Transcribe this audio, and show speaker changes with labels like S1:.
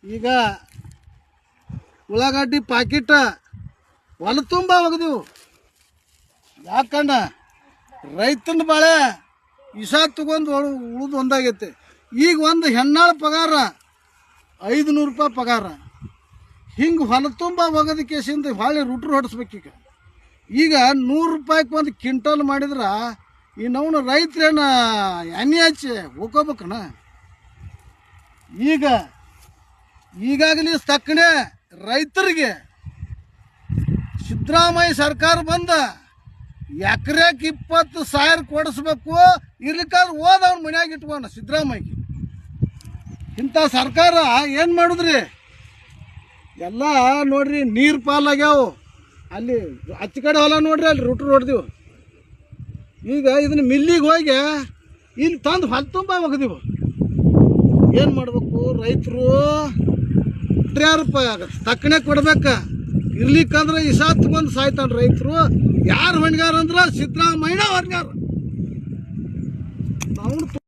S1: ಈಗ ಉಳ್ಳಾಗಡ್ಡಿ ಪಾಕಿಟ ಹೊಲ ತುಂಬ ಒಗದೀವು. ಯಾಕಂಡ ರೈತನ ಬಾಳೆ ಇಸ ತಗೊಂಡು ಉಳಿದು ಒಂದಾಗೈತೆ. ಈಗ ಒಂದು ಹೆಣ್ಣಾಳ ಪಗಾರ 500 ರೂಪಾಯಿ ಪಗಾರ. ಹಿಂಗೆ ಹೊಲ ತುಂಬ ಒಗದ ಕೇಸಿಂದ ಹೊಳೆ ರೂಟ್ರು ಹೊಡಿಸ್ಬೇಕೀಗ. ಈಗ 100 ರೂಪಾಯಿಗೆ ಒಂದು ಕ್ವಿಂಟಲ್ ಮಾಡಿದ್ರೆ ಈ ನಾವು ರೈತರೇನ ಎಣ್ಣೆ ಹಚ್ಚಿ ಹೋಗ್ಕೋಬೇಕಣ್ಣ. ಈಗಾಗಲೇ ತಕ್ಕನೆ ರೈತರಿಗೆ ಸಿದ್ದರಾಮಯ್ಯ ಸರ್ಕಾರ ಬಂದ ಎಕರೆಗೆ 20,000 ಕೊಡಿಸ್ಬೇಕು. ಇರ್ಲಿಕ್ಕಾದ್ರೆ ಹೋದ ಅವ್ನ ಮನ್ಯಾಗ ಇಟ್ಕೋಣ ಸಿದ್ದರಾಮಯ್ಯಗೆ. ಇಂಥ ಸರ್ಕಾರ ಏನು ಮಾಡಿದ್ರಿ? ಎಲ್ಲ ನೋಡ್ರಿ ನೀರು ಪಾಲಾಗ್ಯಾವು. ಅಲ್ಲಿ ಹಚ್ಚ ಕಡೆ ಹೊಲ ನೋಡ್ರಿ, ಅಲ್ಲಿ ರೂಟ್ರು ಹೊಡೆದಿವು. ಈಗ ಇದನ್ನ ಮಿಲ್ಲಿಗೆ ಹೋಗಿ ಇಲ್ಲಿ ತಂದು ಹೊಲ ತುಂಬ ಒಗದೀವು. ಏನು ಮಾಡ್ಬೇಕು? ರೈತರು 2 ರೂಪಾಯಿ ಆಗತ್ತೆ ತಕ್ಕನೆ ಕೊಡ್ಬೇಕ. ಇರ್ಲಿಕ್ಕಂದ್ರೆ ಇಸ ತಗೊಂಡು ಸಾಯ್ತಾನೆ ರೈತರು. ಯಾರು ಹೊಣೆಗಾರ ಅಂದ್ರೆ ಸಿದ್ದರಾಮಯ್ಯ ಹೊಣೆಗಾರ. ನಾವು